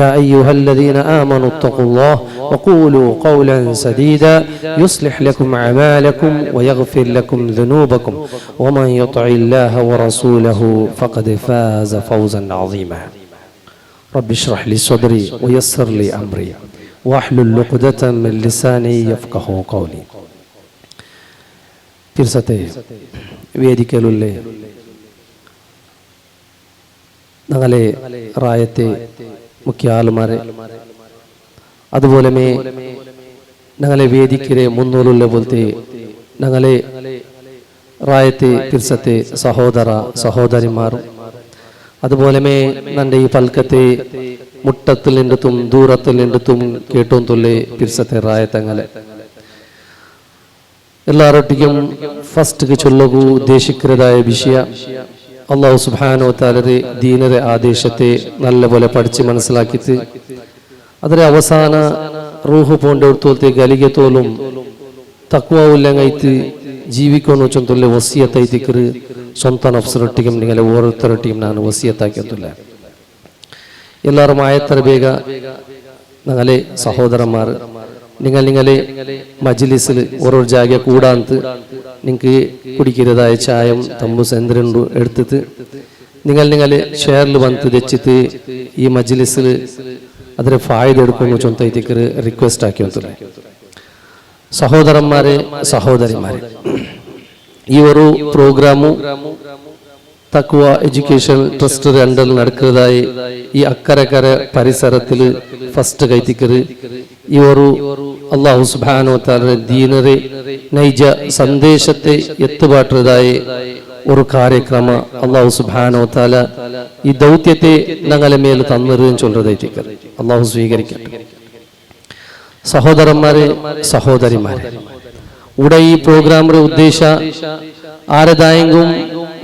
يا أيها الذين آمنوا اتقوا الله وقولوا قولا سديدا يصلح لكم أعمالكم ويغفر لكم ذنوبكم ومن يطع الله ورسوله فقد فاز فوزا عظيما رب اشرح لي صدري ويسر لي أمري واحلل عقدة من لساني يفقهوا قولي. തിരുസത്തെ വേദിക്കലുള്ള ഞങ്ങളെ റായത്തെ മുഖ്യാലുമാരെ അതുപോലെ ഞങ്ങളെ വേദിക്കരെ മുന്നോലുള്ള പോലത്തെ ഞങ്ങളെ റായത്തെ തിരുസത്തെ സഹോദര സഹോദരിമാരും അതുപോലെ നന്റെ ഈ പൽക്കത്തെ മുട്ടത്തിൽ നിന്നെത്തും ദൂരത്തിൽ നിന്നെത്തും കേട്ടോം തൊല്ലേ തിരുസത്തെ റായത്തങ്ങളെ എല്ലാവരൊട്ടിക്കും ഫസ്റ്റ് ചൊല്ലകൂ ഉദ്ദേശിക്കുന്നതായ വിഷയ അള്ളാഹു സുബ്ഹാനഹു വ തആലയുടെ ദീനരെ ആദേശത്തെ നല്ലപോലെ പഠിച്ച് മനസ്സിലാക്കിയിട്ട് അതിലെ അവസാന റൂഹ് പോണ്ടോടത്തോലത്തെ ഗലികത്തോലും തഖ്വഉല്ലങ്ങൈത്ത് ജീവിക്കുന്നു ചൊല്ലെ വസിയത്തൈതിക്കറ് സ്വന്തം നഫ്സിനൊട്ടിക്കും നിങ്ങളെ ഓരോരുത്തരൊട്ടിക്കും ഞാൻ വസിയത്താക്കിയത്തില്ല. എല്ലാവരും ആയത്ര ಬೇಗ ഞങ്ങളെ സഹോദരന്മാർ നിങ്ങളെ മജ്ലിസിൽ ഓരോ ജാഗ കൂടാന്ത് നിങ്ങൾക്ക് കുടിക്കുന്നതായ ചായം തമ്പൂസ് എന്തിനുണ്ട് എടുത്തിട്ട് നിങ്ങൾ ഷെയറിൽ വന്ന് തെച്ചിട്ട് ഈ മജ്ലിസിൽ അതിന് ഫായ്ദ എടുക്കുന്നു ചൊന്തൈത്തിക്ക് റിക്വസ്റ്റ് ആക്കി വന്നില്ല. സഹോദരന്മാരെ സഹോദരിമാരെ, ഈ ഒരു പ്രോഗ്രാമു തഖ്വ എഡ്യൂക്കേഷൻ ട്രസ്റ്റ് അണ്ടറിൽ നടക്കുന്നതായി ഈ അക്കരക്കര പരിസരത്തിൽ ഫസ്റ്റ് കൈത്തിക്കറ് ഈ ഒരു അല്ലാഹു സുബ്ഹാനഹു വ തആല ദീനരെ നൈജ സന്ദേശത്തെ എത്തുപാട്ടതായി ഒരു കാര്യക്രമ അല്ലാഹു സുബ്ഹാനഹു വ തആല ഈ ദൗത്യത്തെ ഞങ്ങളെ മേൽ തന്നിരുന്നു ചൊല്ലതായിത്തിക്കറ് അല്ലാഹു സ്വീകരിക്കട്ടെ. സഹോദരന്മാരെ സഹോദരിമാരെ, ഇവിടെ ഈ പ്രോഗ്രാമിന്റെ ഉദ്ദേശ ആരതായെങ്കും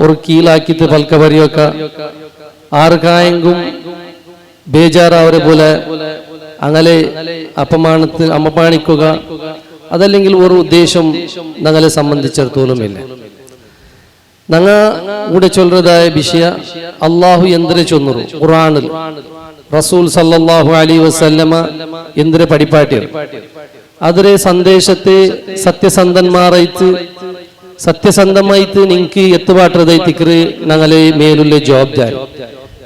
ഒരു കീഴാക്കിട്ട് പൽക്ക പരിയൊക്ക ആർക്കായെങ്കും ബേജാറാവരെ പോലെ അങ്ങനെ അപമാനിക്കുക അതല്ലെങ്കിൽ ഒരു ഉദ്ദേശം ഞങ്ങളെ സംബന്ധിച്ചിടത്തോളമില്ല. ഞങ്ങ ഇവിടെ ചൊല്ലതായ വിഷയ അള്ളാഹു എന്തിനെ ചൊന്നു ഖുർആനിൽ റസൂൽ സല്ലല്ലാഹു അലൈഹി വസല്ലമ എന്തിനെ പഠിപ്പാട്ടിയാണ് അതിലെ സന്ദേശത്തെ സത്യസന്ധമായിട്ട് നിങ്ങൾക്ക് എത്തുപാട്ടതായിത്തിക്കറ് ഞങ്ങളെ മേലുള്ള ജവാബ്ദാരി.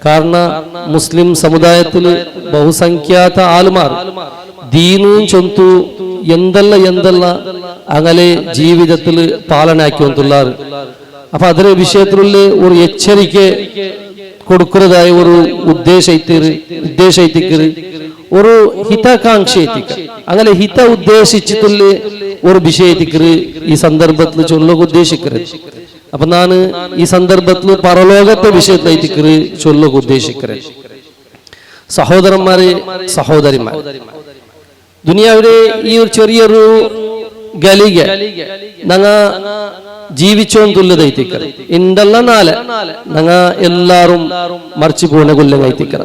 കാരണം മുസ്ലിം സമുദായത്തിൽ ബഹുസംഖ്യാത ആളുമാർ ദീനും ചൊന്തു എന്തെല്ല അങ്ങനെ ജീവിതത്തിൽ പാലനാക്കി വന്നുള്ളാറ്. അപ്പൊ അതിലെ വിഷയത്തിലുള്ള ഒരു എച്ചരിക്ക കൊടുക്കുന്നതായ ഒരു ഉദ്ദേശിത്തിക്കറ് ഒരു ഹിതാകാംക്ഷ അങ്ങനെ ഹിത ഉദ്ദേശിച്ചിട്ടുള്ള ഒരു വിഷയത്തിക്കറ് ഈ സന്ദർഭത്തിൽ ചൊല്ലുക ഉദ്ദേശിക്കരുത്. അപ്പൊ ഞാൻ ഈ സന്ദർഭത്തിൽ പരലോകത്തെ വിഷയത്തിക്കറ് ചൊല്ലുക ഉദ്ദേശിക്കരുത്. സഹോദരന്മാരെ സഹോദരിമാർ, ദുനിയാവിലെ ഈ ഒരു ചെറിയൊരു ഗലിക ഞങ്ങ ജീവിച്ചോണ്ടുള്ളതായിത്തിക്കറ ഇന്റല്ല നാല് ഞങ്ങ എല്ലാരും മറിച്ചു പോണ കൊല്ലങ്ങായിത്തിക്കറ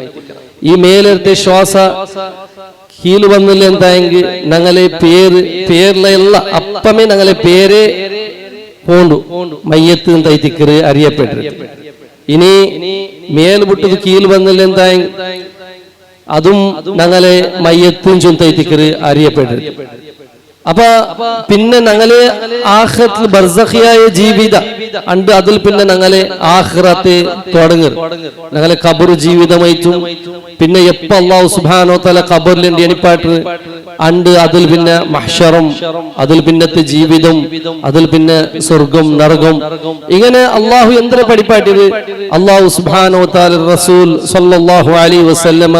ഈ മേലത്തെ ശ്വാസ കീല് വന്നില്ല എന്തായെങ്കിൽ ഞങ്ങളെ പേരിലെ എല്ലാ അപ്പമേ ഞങ്ങളെ പേരെ പോണ്ടു മയ്യത്ത് തൈത്തിക്കറ് അറിയപ്പെട്ടു. ഇനി മേൽ വിട്ടത് കീല് വന്നില്ല എന്തായെങ്കിൽ അതും ഞങ്ങളെ മയ്യത്തും ചൊന്തൈത്തിക്കറ് അറിയപ്പെട്ടു. അപ്പൊ പിന്നെ ഞങ്ങളെ ആഖിറത്തിൽ ബർസഖിയായ ജീവിത അണ്ട് അതിൽ പിന്നെ ഞങ്ങളെ ആഖിറത്തെ തുടങ്ങും. ഞങ്ങളെ ഖബർ ജീവിതമായിട്ടും പിന്നെ എപ്പ അല്ലാഹു സുബ്ഹാനഹു വ തആല ഖബറിൽ എണിപ്പാട്ട് അണ്ട് അതിൽ പിന്നെ മഹ്ശറും അതിൽ പിന്നത്തെ ജീവിതം അതിൽ പിന്നെ സ്വർഗം നരകം ഇങ്ങനെ അല്ലാഹു എന്തിനെ പഠിപ്പാട്ടിയത് അല്ലാഹു സുബ്ഹാനഹു വ തആല റസൂൽ സല്ലല്ലാഹു അലൈഹി വസല്ലമ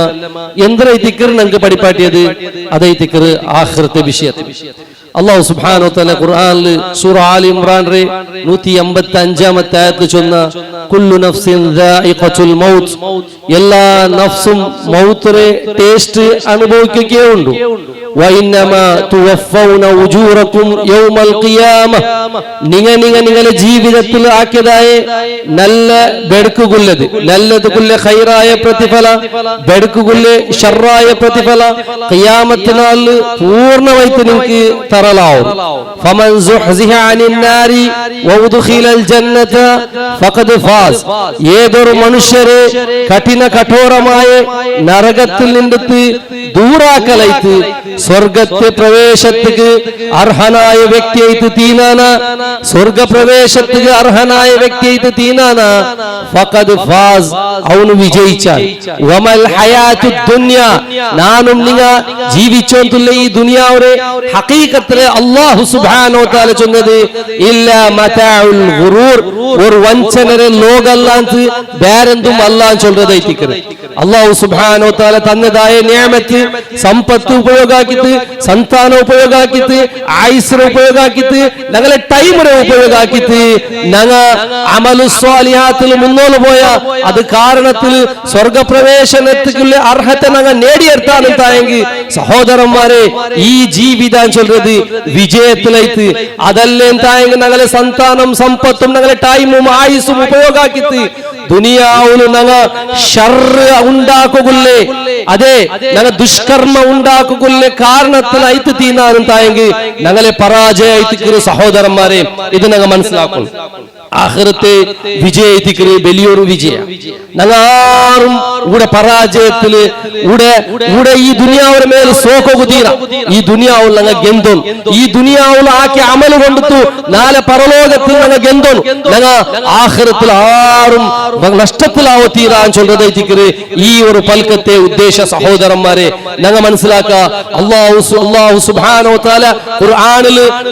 എന്തിനെ ദിക്ർ ഞങ്ങൾക്ക് പഠിപ്പാട്ടിയത് അതേ ദിക്ർ ആഖിറത്തെ വിഷയത്തിൽ. അല്ലാഹു സുബ്ഹാനഹു വ തആല ഖുർആനിൽ സൂറ ആലി ഇംറാനിലെ 155-ാമത്തെ ആയത്തിൽ ചൊന്ന കുല്ലു നഫ്സിൻ ദാഇഖത്തുൽ മൗത്ത്, എല്ലാ നഫ്സും മൗത്തിനെ ടേസ്റ്റ് അനുഭവിക്കുകയുണ്ട്. നിങ്ങളുടെ ജീവിതത്തിൽ ആക്കിയതായ നല്ല ബെടുക്കുള്ളത് നല്ലതുകുല്ല ഖൈറായ പ്രതിഫല ബെടുക്കുകുല്ല ഷർറായ പ്രതിഫല ഖിയാമത്തിനാൾ പൂർണ്ണമായിട്ട് നിങ്ങൾക്ക് തറലാവും. ഫമൻ സുഹ്സിഹ അനിൻ നാരി വഉദ്ഖിലൽ ജന്നത ഫഖദ് ഫാസ്. ഏതൊരു മനുഷ്യരെ കഠോരമായ നരകത്തിൽ നിന്നിട്ട് ദൂരാക്കലൈത്ത് സ്വർഗത്തെ പ്രവേശത്തിക്ക് അർഹനായ വ്യക്തിയായിട്ട് തീനാന സ്വർഗപ്രവേശത്തിക്ക് അർഹനായ വ്യക്തിയായിട്ട് തീനാന ഫഖദ് ഫാസ് അവന് വിജയിച്ചാൽ. വമൽ ഹയാത്തു ദുനിയ നാനും നിങ്ങ ജീവിച്ചോണ്ടുള്ള ഈ ദുനിയാവരെ ഹഖീഖത്തിലെ അല്ലാഹു സുബ്ഹാനഹു വ തആല ചൊന്നത് ഇല്ലാ മതാഉൽ ഗുറൂർ ഒരു വഞ്ചനരെ ലോകല്ലാന്ത് വേറെന്തും അല്ലാഹ് ചൊല്ലതായിട്ടിക്കറ്. അല്ലാഹു സുബ്ഹാനഹു വ തആല തന്നതായ നിഅമത്ത് സമ്പത്ത് ഉപയോഗാക്കിട്ട് സന്താന ഉപയോഗാക്കിട്ട് ആയുസ് ഉപയോഗാക്കിട്ട് ഞങ്ങളെ ടൈമിനെ ഉപയോഗാക്കിട്ട് ഞങ്ങ അമലു സ്വാലിഹാത്തിൽ മുന്നോട്ട് പോയ അത് കാരണത്തിൽ സ്വർഗപ്രവേശനത്തിലുള്ള അർഹത ഞങ്ങൾ നേടിയെടുത്താണെന്തായെങ്കിൽ സഹോദരന്മാരെ ഈ ജീവിതം ചൊല്ലത് വിജയത്തിലേക്ക് അതല്ലേ എന്തായെങ്കിൽ ഞങ്ങളെ സന്താനം സമ്പത്തും ഞങ്ങളെ ടൈമും ആയുസും ഉപയോഗാക്കിട്ട് ദുനിയാവില് ഞങ്ങ ഷർറ് ഉണ്ടാക്കുകൊള്ളേ അതെ ഞങ്ങൾ ദുഷ്കർമ്മ ഉണ്ടാക്കുകൊള്ളേ കാരണത്തിലായിട്ട് തീന്നാനെന്തായെങ്കിൽ ഞങ്ങളെ പരാജയത്തിക്കുന്ന സഹോദരന്മാരെ ഇത് ഞങ്ങൾ മനസ്സിലാക്കും. ആഖിറത്തെ വിജയത്തിക്ക് വലിയൊരു വിജയ ഞങ്ങൾ ആരും ഇവിടെ പരാജയത്തില് ഇവിടെ ഈ ദുനിയാവിന്റെ മേൽ സോക്കൊക്കെ തീര ഈ ദുനിയാവിൽ ഞങ്ങൾ ഗന്ധം ഈ ദുനിയാവിൽ ആക്കി അമല് കൊണ്ടു നാളെ പരലോകത്തിൽ ഞങ്ങൾ ഗന്ധം ഞങ്ങൾ ആഖിറത്തിൽ ആരും നഷ്ടത്തിലാവോ തീരാൻ ചൊല്ലതായിട്ടിക്കറ് ഈ ഒരു പൽക്കത്തെ ഉദ്ദേശ സഹോദരന്മാരെ ഞങ്ങൾ മനസ്സിലാക്കുക. അല്ലാഹു സുബ്ഹാനഹു വ തആല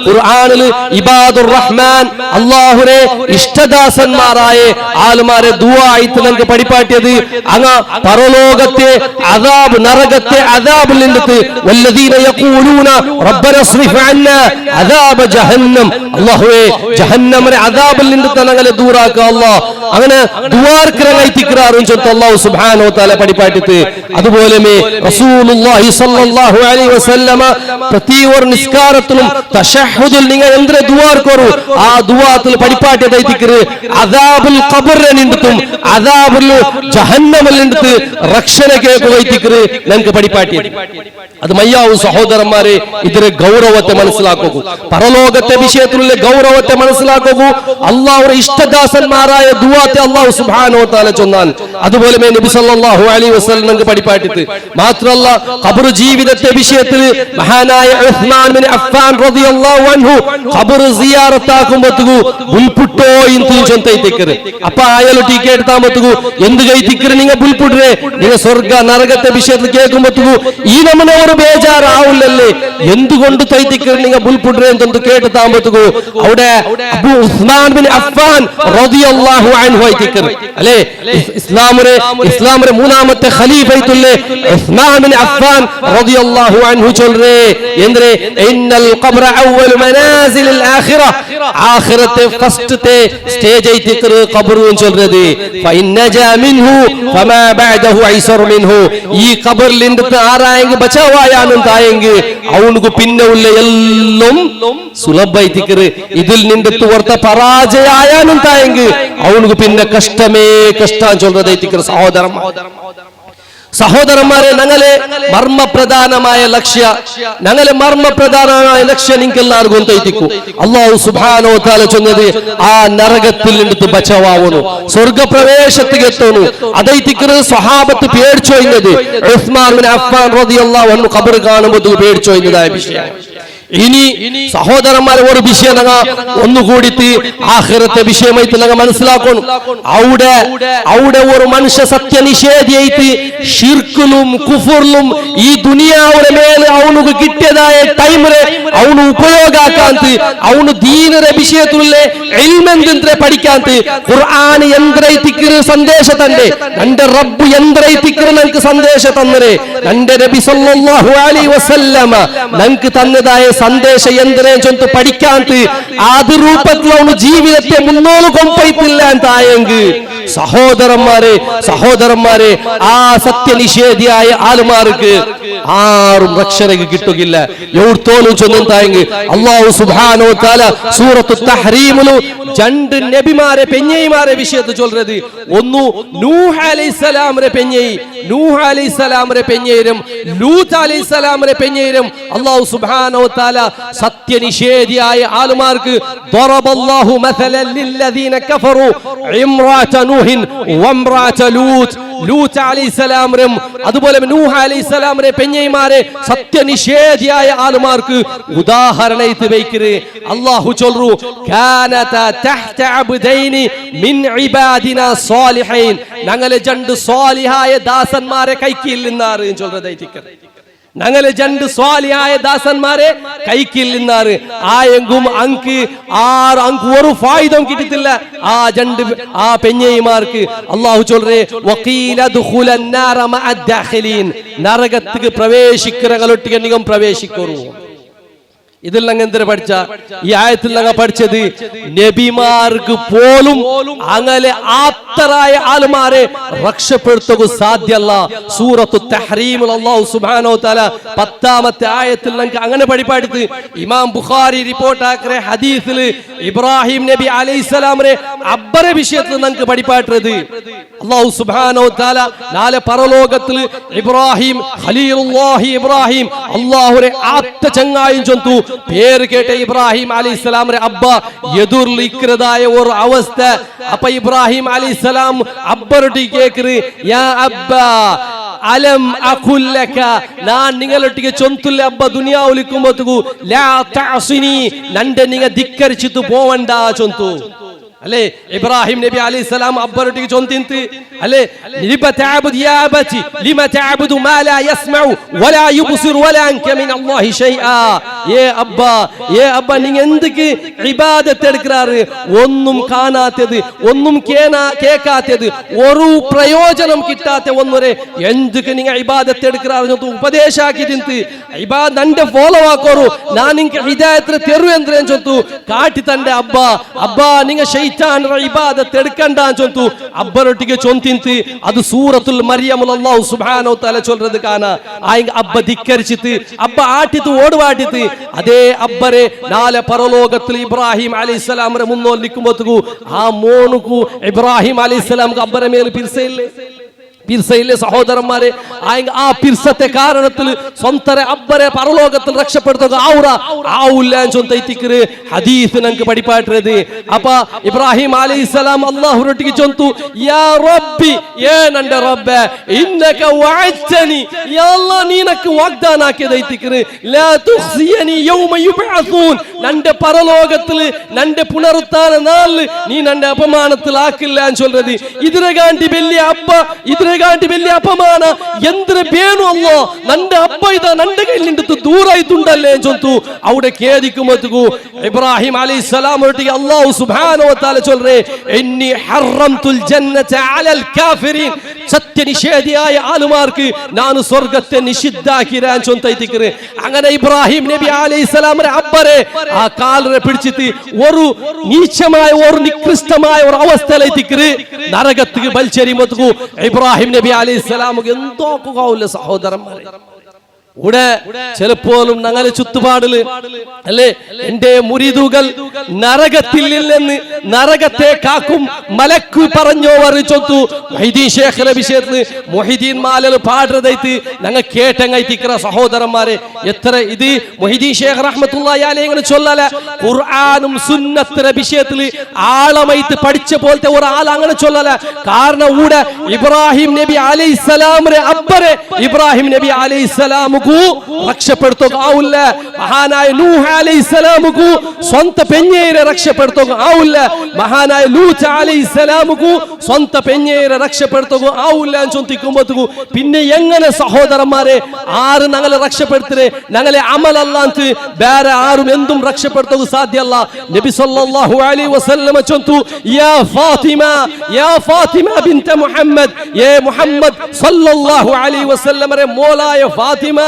ഖുർആനിൽ ഇബാദുർ റഹ്മാൻ അല്ലാഹുവിനെ ഇഷ്ടദാസന്മാരായ ആളുമാരെ ദുആ ആയിട്ട് നമുക്ക് പഠിപ്പാട്ടിയത് അങ്ങ പരലോകത്തെ അദാബ് നരകത്തെ അദാബിൽ നിന്നിട്ട് വല്ലദീന യഖൂലൂന റബ്ബന സ്രിഫ് അന്നാ അദാബ ജഹന്നം അല്ലാഹുവേ ജഹന്നമിനെ അദാബിൽ നിന്നിട്ട് ഞങ്ങളെ ദൂരാക്കുക അല്ലാഹ് അങ്ങനെ ദുആർക്കറായിട്ടിക്റാറും ചൊല്ലി അല്ലാഹു സുബ്ഹാനഹു വ തആല പഠിപ്പാട്ടിട്ട്. അതുപോലെ റസൂലുള്ളാഹി സ്വല്ലല്ലാഹു അലൈഹി വസല്ലമ പ്രതി ഒരു നിസ്കാരത്തിലും തശഹ്ഹുദിൽ നിങ്ങൾ എന്ത് ദുആർക്കറു ആ ദുആത്തിൽ പഠിപ്പാട്ടിയതായി അദാബുൽ ഖബറിനെ നിന്നിട്ടും അദാബുൽ ജഹന്നമിൽ നിന്നിട്ട് രക്ഷണക്കെ പോയിട്ടിക്കറ് ഞങ്ങൾക്ക് പഠിപ്പാട്ടിയത്. അത് മയ്യാവു സഹോദരന്മാരെ ഇതിന്റെ ഗൗരവത്തെ മനസ്സിലാക്കൂ. പരലോകത്തെ വിഷയത്തിലുള്ള ഗൗരവത്തെ മനസ്സിലാക്കൂ. അല്ലാഹുവിന്റെ ഇഷ്ടദാസന്മാരായ ദുആത്തെ അല്ലാഹു സുബ്ഹാനഹു വ തആല ചൊന്നാൻ. അതുപോലെ നബി സല്ലല്ലാഹു അലൈഹി വസല്ലം ഞങ്ങൾക്ക് പഠിപ്പാട്ടിട്ട് മാത്രമല്ല ഖബർ ജീവിതത്തെ വിഷയത്തിൽ മഹാനായ ഉസ്മാൻ ബിൻ അഫ്ഫാൻ റളിയല്ലാഹു അൻഹു ഖബർ സിയാറത്താക്കുമ്പോൾ ബുൽപുട്ടോ ಇಂತು ಚಂತೈತಿಕ್ಕರೆ ಅಪ್ಪ ಆಯಲು ಟಿಕೆಟ್ ತಾಂಬತ್ತುಗು ಎಂದು ಗೈತಿಕ್ಕರೆ ನಿಂಗೆ ಬುಲ್ಪುಡ್ರೆ ನಿಂಗೆ ಸ್ವರ್ಗ ನರಕತೆ ವಿಷಯದ ಕೇಳ್ಕೊಂಬತ್ತುಗು ಈ ನಮ್ಮನವರು ಬೇಜಾರು ಆವುಲ್ಲಲ್ಲಿ ಎಂದುಕೊಂಡು ತೈತಿಕ್ಕರೆ ನಿಂಗೆ ಬುಲ್ಪುಡ್ರೆ ಅಂತಂದು ಕೇಟ ತಾಂಬತ್ತುಗು അവിടെ അബൂ ഉസ്മാൻ ബിൻ അഫ്ഫാൻ റളിയല്ലാഹു അൻഹു ഐതിക്കറെ അല്ലേ ഇസ്ലാമിലെ മൂന്നാമത്തെ ഖലീഫത്തുള്ള ഉസ്മാൻ ബിൻ അഫ്ഫാൻ റളിയല്ലാഹു അൻഹു ചൊല്ലുറേ എന്തിനെ ഇന്നൽ ഖബ്റ അവ്വൽ മനാസിൽ ആഖിറ ആഖിറത്തെ ഫസ്റ്റ് സ്റ്റേജ് ഐതിക്കറെ ഖബ്ർ എന്ന് ചൊല്ലുന്നത് ഫഇന്നജാ മിൻഹു ഫമാ ബഅദഹു ഐസർ മിൻഹു ഈ ഖബ്റിൽ നിന്ന് ആരായെങ്കിൽ ബച്ചാവായാനും തായെങ്കിൽ അവനുക്ക് പിന്നെ ഉള്ള എല്ലാം സുലഭൈതിക്കറ് ഇതിൽ നിന്നിട്ട് ഓർത്ത പരാജയായാനും തായെങ്കിൽ അവനുക്ക് പിന്നെ കഷ്ടമേ കഷ്ടാൻ ചൊല്ലതൈതിക്കറ് സഹോദരന്മാരെ ഞങ്ങളെ മർമ്മപ്രധാനമായ ലക്ഷ്യം നിങ്ങൾക്കെല്ലാവർക്കും ഒന്നൈത്തിക്കൂ അല്ലാഹു സുബ്ഹാനഹു വ തആല ചൊന്നത് ആ നരകത്തിൽ നിന്ന് ബച്ചാവുന്നു സ്വർഗ്ഗപ്രവേശത്തിലേക്ക് എത്തുന്നു അതൈത്തിക്കറ് സ്വഹാബത്ത് പേടിച്ചോയുന്നത് ഉസ്മാൻ ബിൻ അഫ്ഫാൻ റളിയല്ലാഹു അൻഹു ഖബർ കാണുമ്പോൾ പേടിച്ചോയുന്നതായ വിഷയമാണ് ഇനി സഹോദരന്മാരെ ഒരു വിഷയം ഒന്നുകൂടി ആഖിറത്തെ വിഷയമായിട്ട് ഞങ്ങൾ മനസ്സിലാക്കണം അവിടെ ഒരു മനുഷ്യ സത്യനിഷേധിയായിട്ട് ഷിർക്കിലും കുഫറിലും ഈ ദുനിയാവിന്റെ മേലെ അവനുക്ക് കിട്ടിയതായ ടൈമില് അവന് ഉപയോഗാക്കാന്ത് അവന് ദീനയുടെ വിഷയത്തിലുള്ള ഇൽമെന്തിനെ പഠിക്കാന്ത് ഖുർആൻ യന്ത്രൈത്തിക്കറ് സന്ദേശം തന്നെ എന്റെ റബ്ബ് യന്ത്രൈത്തിക്കറ് ഞങ്ങൾക്ക് സന്ദേശം തന്നരെ എന്റെ നബി സല്ലല്ലാഹു അലൈഹി വസല്ലമ ഞങ്ങൾക്ക് തന്നതായ ಸಂದೇಶ ಎಂದ್ರೆ ಚೊಂತು ಪಡಿಕಾಂತ ಅದು ರೂಪದಲ್ಲಿ ಅವನು ಜೀವಿತಕ್ಕೆ ಮುನ್ನೋಲು ಕೊಂಪೈತಿಲ್ಲ ಅಂತ ಆಯಂಗ್ സഹോദരന്മാരെ ആ സത്യനിഷേധിയായ ആളുമാർക്ക് ആരും രക്ഷണക്ക് കിട്ടുകയില്ല. എവിടത്തോലും ചൊന്നുണ്ടായെങ്കിൽ അല്ലാഹു സുബ്ഹാനഹു വ തആല സൂറത്തു തഹ്രീമിലു രണ്ട് നബിമാരെ പെഞ്ഞയിമാരെ വിഷയത്തിൽ ചൊല്ലുന്നത്. ഒന്ന് നൂഹ് അലൈഹിസ്സലാമിന്റെ പെഞ്ഞയി, നൂഹ് അലൈഹിസ്സലാമിന്റെ പെഞ്ഞയിരും ലൂത്ത് അലൈഹിസ്സലാമിന്റെ പെഞ്ഞയിരും അല്ലാഹു സുബ്ഹാനഹു വ തആല സത്യനിഷേധിയായ ആളുമാർക്ക് ദറബല്ലാഹു മസലൻ ലില്ലദീന കഫറു ഇംറാത നൂഹിൻ വംറാത ലൂത്ത്. ലൂത്ത് അലൈഹിസ്സലാമിനും അതുപോലെ നൂഹ് അലൈഹിസ്സലാമിന്റെ പെഞ്ഞയിമാരെ സത്യനിഷേധിയായ ആളുമാർക്ക് ഉദാഹരണമായിട്ട് വെക്കരുത്. അല്ലാഹു ചൊല്ലു കാനത തഹ്ത അബ്ദൈനി മിൻ ഇബാദിനാ സ്വാലിഹീൻ, ഞങ്ങളെ രണ്ട് സ്വാലിഹായ ദാസന്മാരെ കൈക്കീൽ നിന്നാറ് ചൊല്ലതായിട്ട്. ഞങ്ങളെ രണ്ട് സ്വാലിഹായ ദാസന്മാരെ കൈക്കിൽ നിന്നാറ് ആയെങ്കും അങ്ക് ഒരു ഫായിദം കിട്ടത്തില്ല ആ പെഞ്ഞയിമാർക്ക്. അല്ലാഹു ചൊല്ലുറേ വഖീല ദുഖുലൻ നാര മഅ ദാഖിലീൻ, നരകത്തിക്ക് പ്രവേശിക്കുന്നവരൊട്ടിಗೆ നിങ്ങൾ പ്രവേശിക്കൂ. ഇതിൽ ഞങ്ങൾ എന്തിനാ പഠിച്ച ഈ ആയത്തിൽ ഞങ്ങൾ പഠിച്ചത് നബിമാർക്ക് പോലും അങ്ങനെ ആപ്തരായ ആളുമാരെ രക്ഷപ്പെടുത്തുക സാധ്യമല്ല. സൂറത്തു തഹ്രീമിൽ അല്ലാഹു സുബ്ഹാനഹു വ തആല 10ാമത്തെ ആയത്തിൽ ഞങ്ങൾക്ക് അങ്ങനെ പഠിപ്പാടിത്ത് ഇമാം ബുഖാരി റിപ്പോർട്ടാക്കിയ ഹദീസിൽ ഇബ്രാഹിം നബി അലൈഹിസ്സലാമിനെ അബ്ബറെ വിഷയത്തിൽ ഞങ്ങൾക്ക് പഠിപ്പാട്ടത്. അല്ലാഹു സുബ്ഹാനഹു വ തആല നാളെ പരലോകത്തിൽ ഇബ്രാഹിം ഖലീലുല്ലാഹി ഇബ്രാഹിം അല്ലാഹുവിനെ ആപ്ത ചങ്ങായും ചൊന്തു പേര് കേട്ട ഇബ്രാഹിം അലൈഹിസ്സലാമിന്റെ അബ്ബ എതിർലിക്കുന്നതായ ഒരു അവസ്ഥ. അപ്പൊ ഇബ്രാഹിം അലൈഹിസ്സലാം അബ്ബറൊട്ടി കേക്കറ് യാ അബ്ബ അലം അഖുൽ ലക, ഞാൻ നിങ്ങളൊട്ടിಗೆ ചൊന്തുല്ല അബ്ബ ദുനിയാവുലിക്കുമ്പോത്തുകു ലാ തഅസിനി, നന്റെ നിങ്ങ ധിക്കരിച്ചിട്ട് പോവണ്ട ചൊന്തു. അല്ലേ ഇബ്രാഹിം നബി അലൈഹിസ്സലാം അബ്ബറൊട്ടിಗೆ ചൊന്തിന്ത് അല്ലേ ലിമ തഅബുദു യാ അബതി ലിമ തഅബുദു മാ ലാ യസ്മഉ വലാ യുബ്സിറു വലാ അൻക മിൻ അല്ലാഹി ഷൈആ. ഏ അബ്ബ നിങ്ങൾ എന്തിക്ക് ഇബാദത്ത് എടുക്കാറ്? ഒന്നും കാണാത്തത്, ഒന്നും കേൾക്കാത്തത്, ഒരു പ്രയോജനം കിട്ടാത്ത ഒന്നൊരു എന്തിക്ക് നിങ്ങൾ ഇബാദത്ത് എടുക്കാറ് ഉപദേശാക്കി തിന്ത് ഇബാദത്ത് നന്റെ ഫോളോ ആക്കോറു, ഞാൻ നിങ്ങൾക്ക് ഹിദായത്ത് തെരു എന്ന് ചൊന്തു കാട്ടി തന്റെ അബ്ബ നിങ്ങൾ ഇബാദത്ത് എടുക്കണ്ട ചൊന്തു അബ്ബറൊട്ടിಗೆ ചൊന്തിന്ത്. അത് സൂറത്തുൽ മറിയമിൽ അല്ലാഹു സുബ്ഹാനഹു വ തആല ചൊല്ലുന്നത് കാണാ. അബ്ബ ധിക്കരിച്ചിട്ട് അബ്ബ ആട്ടിത്ത് ഓടുവാട്ടിത്ത് അതേ അബ്ബരെ നാളെ പരലോകത്തിൽ ഇബ്രാഹിം അലൈഹിസ്സലാമിന്റെ മുന്നോൽ നിൽക്കുമ്പോഴത്തേക്കു ആ മോനുക്കു ഇബ്രാഹിം അലൈഹിസ്സലാം അബ്ബറെ മേൽ പിർസയിലെ സഹോദരന്മാരെ ആ പിർസത്തെ കാരണത്തിൽ സ്വന്തം അബ്ബരെ പരലോകത്തിൽ രക്ഷപ്പെടുത്തുക ഹദീസ് ഞങ്ങൾക്ക് പഠിപ്പാട്ടത്. അപ്പൊ ഇബ്രാഹിം അലൈഹിസ്സലാം അല്ലാഹുവിനൊട്ടിಗೆ ചൊന്തു യാ റബ്ബി, ഏ നന്റെ റബ്ബേ ഇന്നക വഅദ്തനി, യാ അല്ലാഹ് നീനക്ക് വാഗ്ദാനം ആക്കിയതൈതിക്കറ് ലാ തുഖ്സിയനി യൗമ യുബ്അസൂൻ, നന്റെ പരലോകത്തിൽ നന്റെ പുനരുത്ഥാന നാളിൽ നീ നന്റെ അപമാനത്തിൽ ആക്കില്ല എന്ന് ചൊല്ലുന്നത്. ഇതിനെകാണ്ടി വലിയ വലിയ അപമാന എന്തിനു വേണു അല്ലോ, നന്റെ അബ്ബ ഇതാ നന്റെ കയ്യിൽ നിന്ന് ദൂരായിട്ടുണ്ടല്ലേ ചൊന്തു. അവിടെ ഖേദിക്കുമ്പോഴത്തേക്കു ഇബ്രാഹിം അലൈഹിസ്സലാമൊട്ടിಗೆ അല്ലാഹു സുബ്ഹാനഹു വ തആല ചൊല്ലുറേ ഇന്നി ഹറംതുൽ ജന്നത അലൽ കാഫിരീൻ, സത്യനിഷേധിയായ ആളുമാർക്ക് ഞാൻ സ്വർഗ്ഗത്തെ നിഷിദ്ധാക്കിരാൻ ചൊന്തൈതിക്കറ്. അങ്ങനെ ഇബ്രാഹിം നബി അലൈഹിസ്സലാമിന്റെ അബ്ബരെ ആ കാലിനെ പിടിച്ചിട്ട് ഒരു നീചമായ ഒരു നികൃഷ്ടമായ ഒരു അവസ്ഥയിലെത്തിക്കറ് നരകത്തിക്ക് വലിച്ചെറിയുമ്പോഴത്തേക്കു ഇബ്രാഹിം നബി അലൈഹിസ്സലാമുക്ക് എന്തോ ആവില്ല സഹോദരന്മാരെ. ഇവിടെ ചിലപ്പോഴും ഞങ്ങളെ ചുറ്റുപാടില് അല്ലേ എന്റെ മുരീദുകൾ നരകത്തിൽ നിന്ന് നരകത്തെ കാക്കും മലക്കു പറഞ്ഞോവർ ചൊത്തു മൊഹീദ്ദീൻ ശേഖിന്റെ വിഷയത്തിൽ മൊഹീദ്ദീൻ മാലൽ പാടുന്നതായിട്ട് ഞങ്ങൾ കേട്ടങ്ങൈത്തിക്കറ സഹോദരന്മാരെ. എത്ര ഇത് മൊഹീദ്ദീൻ ശേഖ് റഹ്മത്തുള്ളാഹി അലൈഹി ഇങ്ങനെ ചൊല്ലല ഖുർആനും സുന്നത്തിന്റെ വിഷയത്തിൽ ആഴമായിട്ട് പഠിച്ച പോലത്തെ ഒരാൾ അങ്ങനെ ചൊല്ലല. കാരണം ഇവിടെ ഇബ്രാഹിം നബി അലൈഹിസ്സലാമിന്റെ അബ്ബരെ ഇബ്രാഹിം നബി അലൈഹിസ്സലാം രക്ഷപ്പെടുത്തുക ആവില്ല. മഹാനായ നൂഹ് അലൈഹിസ്സലാമുക്കു സ്വന്ത പെഞ്ഞേരെ രക്ഷപ്പെടുത്തുക ആവില്ല. മഹാനായ ലൂത്ത് അലൈഹിസ്സലാമുക്കു സ്വന്ത പെഞ്ഞേരെ രക്ഷപ്പെടുത്തുക ആവില്ല എന്ന് ചോദിക്കുമ്പോഴത്തേക്കു പിന്നെ എങ്ങനെ സഹോദരന്മാരെ ആര് ഞങ്ങളെ രക്ഷപ്പെടുത്തേ? ഞങ്ങളെ അമലല്ലാന്ന് വേറെ ആരും എന്തും രക്ഷപ്പെടുത്തുക സാധ്യമല്ല. നബി സല്ലല്ലാഹു അലൈഹി വസല്ലം ചൊന്തു യാ ഫാത്തിമ ബിൻത മുഹമ്മദ്, യേ മുഹമ്മദ് സല്ലല്ലാഹു അലൈഹി വസല്ലമരെ മോളായ ഫാത്തിമ